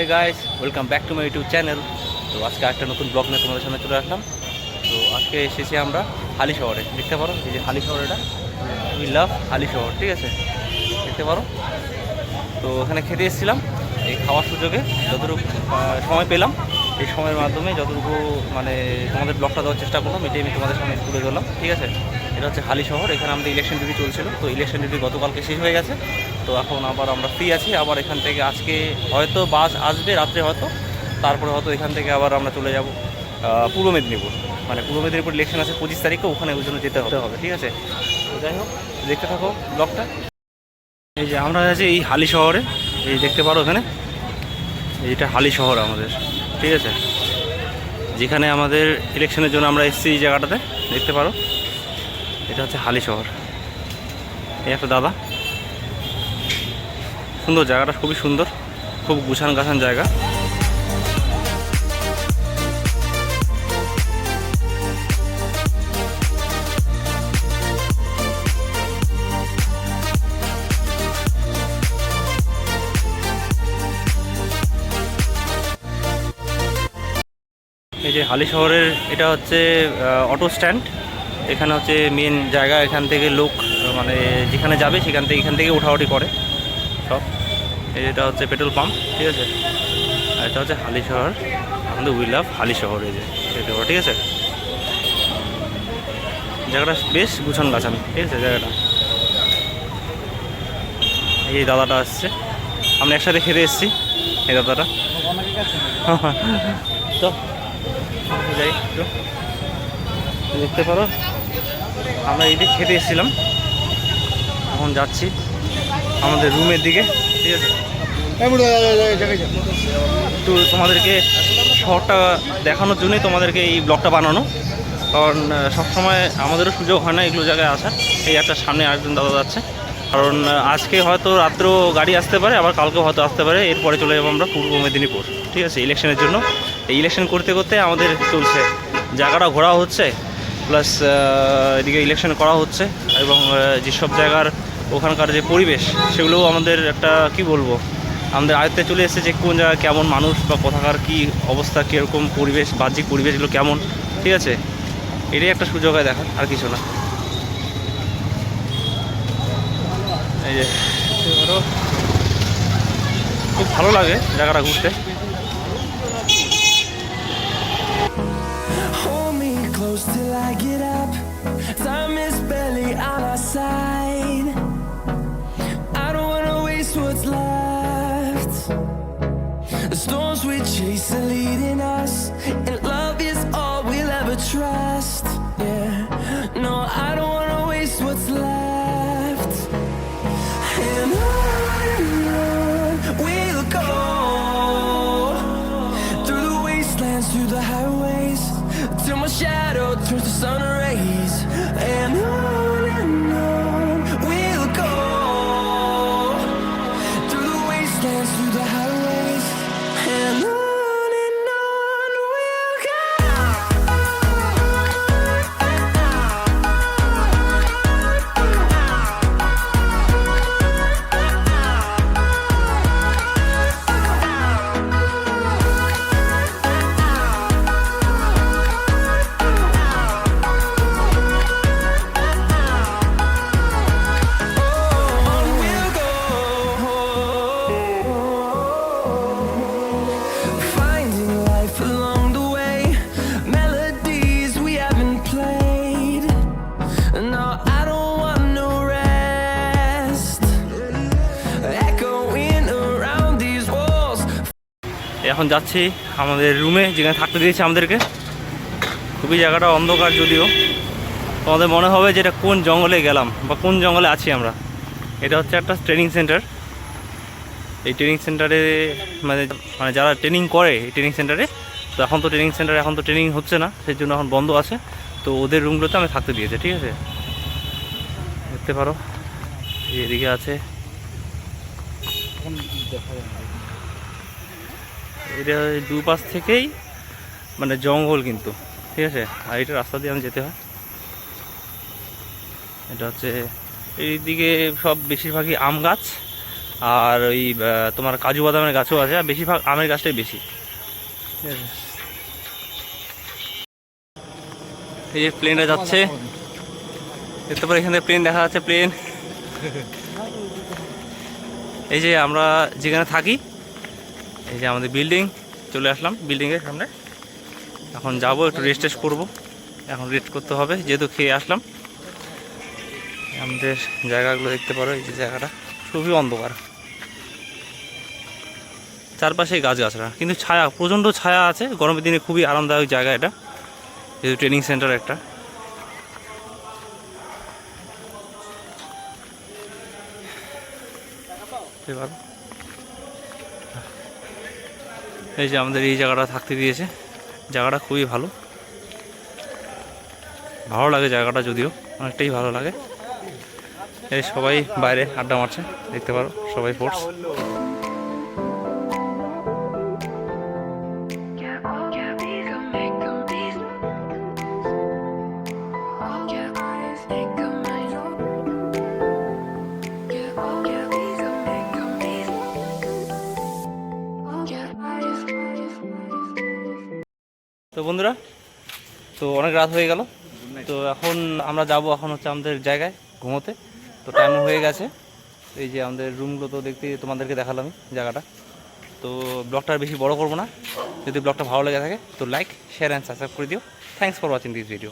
Hey guys, welcome back to my YouTube channel. তো আজকে একটা নতুন ব্লগ নিয়ে তোমাদের সামনে চলে আসলাম। তো আজকে এসেছি আমরা হালি শহরে। দেখতে পারো এই যে হালি শহর, এটা উই লাভ হালি শহর, ঠিক আছে, দেখতে পারো। তো এখানে খেতে এসেছিলাম, এই খাওয়ার সুযোগে যতটুকু সময় পেলাম, এই সময়ের মাধ্যমে যতটুকু মানে তোমাদের ব্লগটা দেওয়ার চেষ্টা করলাম, এটাই আমি তোমাদের সামনে তুলে ধরলাম, ঠিক আছে। এটা হচ্ছে হালি শহর। এখানে আমাদের ইলেকশন ডিউটি চলছিল, তো ইলেকশন ডিউটি গতকালকে শেষ হয়ে গেছে। তো এখন আবার আমরা ফ্রি আছি। আবার এখান থেকে আজকে হয়তো বাস আসবে রাত্রে, হয়তো তারপরে হয়তো এখান থেকে আবার আমরা চলে যাব পূর্ব মেদিনীপুর। মানে পূর্ব মেদিনীপুর ইলেকশন আছে 25 তারিখে, ওখানে ওই জন্য যেতে হবে, ঠিক আছে। তো যাই হোক, দেখতে থাকো ব্লগটা। এই যে আমরা আছি এই হালি শহরে, এই দেখতে পারো এখানে, এইটা হালি শহর আমাদের, ঠিক আছে, যেখানে আমাদের ইলেকশনের জন্য আমরা এসেছি। এই জায়গাটাতে দেখতে পারো, এটা হচ্ছে হালি শহর। এই একটা দাদা, সুন্দর জায়গাটা, খুবই সুন্দর, খুব গুছান গাছান জায়গা। এই যে হালি শহরের এটা হচ্ছে অটো স্ট্যান্ড। এখানে হচ্ছে মেন জায়গা, এখান থেকে লোক মানে যেখানে যাবে সেখান থেকে এখান থেকে উঠাউঠি করে সব। এটা হচ্ছে পেট্রোল পাম্প, ঠিক আছে। আর এটা হচ্ছে হালি শহর, আমাদের উই লাভ হালি শহর। এই যে দেখতে পাবো, ঠিক আছে, জায়গাটা বেশ গুছান গাছান, ঠিক আছে জায়গাটা। এই দাদাটা আসছে, আমরা একসাথে খেতে এসেছি এই দাদাটা। তো যাই একটু, দেখতে পারো আমরা এই দিক খেতে এসেছিলাম, এখন যাচ্ছি আমাদের রুমের দিকে, ঠিক আছে। তো তোমাদেরকে শহরটা দেখানোর জন্যই তোমাদেরকে এই ব্লগটা বানানো, কারণ সবসময় আমাদেরও সুযোগ হয় না এগুলো জায়গায় আসার। এই একটা সামনে আরেকজন দাদা যাচ্ছে, কারণ আজকে হয়তো রাত্রেও গাড়ি আসতে পারে, আবার কালকেও হয়তো আসতে পারে। এরপরে চলে যাবো আমরা পূর্ব মেদিনীপুর, ঠিক আছে, ইলেকশনের জন্য। এই ইলেকশন করতে করতে আমাদের চলছে, জায়গাটা ঘোরা হচ্ছে, প্লাস এদিকে ইলেকশন করা হচ্ছে, এবং যেসব জায়গার ওখানকার যে পরিবেশ সেগুলোও আমাদের একটা কি বলবো, আমাদের আয়ত্তে চলে এসেছে যে কোন জায়গায় কেমন মানুষ বা কোথাকার কী অবস্থা, কীরকম পরিবেশ, বাহ্যিক পরিবেশগুলো কেমন, ঠিক আছে। এটাই একটা সুযোগ হয় দেখার, আর কিছু না। এই যে খুব ভালো লাগে জায়গাটা ঘুরতে। Close till I get up. Time is barely on our side. I don't wanna waste what's left. The storms we chase are leading us, and love is all we'll ever trust. Yeah, no, I don't wanna waste what's left. And on we'll go, through the wastelands, through the highways, till my shadow turns to sun rays. And on we'll go, through the wastelands, through the highways. And on we'll go. এখন যাচ্ছি আমাদের রুমে, যেখানে থাকতে দিয়েছে আমাদেরকে। খুবই জায়গাটা অন্ধকার, যদিও তোমাদের মনে হবে যে এটা কোন জঙ্গলে গেলাম বা কোন জঙ্গলে আছি আমরা। এটা হচ্ছে একটা ট্রেনিং সেন্টার। এই ট্রেনিং সেন্টারে মানে মানে যারা ট্রেনিং করে এই ট্রেনিং সেন্টারে, তো এখন তো ট্রেনিং সেন্টারে এখন তো ট্রেনিং হচ্ছে না, সেই জন্য এখন বন্ধ আছে। তো ওদের রুমগুলোতে আমি থাকতে দিয়েছে, ঠিক আছে, দেখতে পারো এদিকে আছে। এটা দুপাশ থেকেই মানে জঙ্গল কিন্তু, ঠিক আছে, আর এটা রাস্তা দিয়ে আমি যেতে হয়। এটা হচ্ছে এইদিকে সব বেশিরভাগই আম গাছ, আর ওই তোমার কাজু বাদামের গাছও আছে, আর বেশিরভাগ আমের গাছটাই বেশি। ঠিক আছে, এই যে প্লেনটা যাচ্ছে, দেখতে পারো এখান থেকে প্লেন দেখা যাচ্ছে, প্লেন। এই যে আমরা যেখানে থাকি, এই যে আমাদের বিল্ডিং, চলে আসলাম বিল্ডিংয়ের সামনে। এখন যাব একটু রেস্ট টেস্ট করবো, এখন রেস্ট করতে হবে যেহেতু খেয়ে আসলাম। আমাদের জায়গাগুলো দেখতে পারো, এই যে জায়গাটা খুবই অন্ধকার, চারপাশে গাছগাছরা, কিন্তু ছায়া, প্রচণ্ড ছায়া আছে। গরমের দিনে খুবই আরামদায়ক জায়গা এটা, যেহেতু ট্রেনিং সেন্টার একটা। এই যে আমাদের এই জায়গাটা থাকতে দিয়েছে, জায়গাটা খুবই ভালো, ভালো লাগে জায়গাটা, যদিও অনেকটাই ভালো লাগে। এই সবাই বাইরে আড্ডা মারছে, দেখতে পারো সবাই ফোর্স। তো বন্ধুরা, তো অনেক রাত হয়ে গেল, তো এখন আমরা যাব, এখন হচ্ছে আমাদের জায়গায় ঘুমোতে। তো টাইম হয়ে গেছে। এই যে আমাদের রুমগুলো তো দেখতে তোমাদেরকে দেখালামই জায়গাটা। তো ব্লগটা আর বেশি বড় করবো না, যদি ব্লগটা ভালো লেগে থাকে তো লাইক, শেয়ার অ্যান্ড সাবস্ক্রাইব করে দিও। Thanks for watching this video.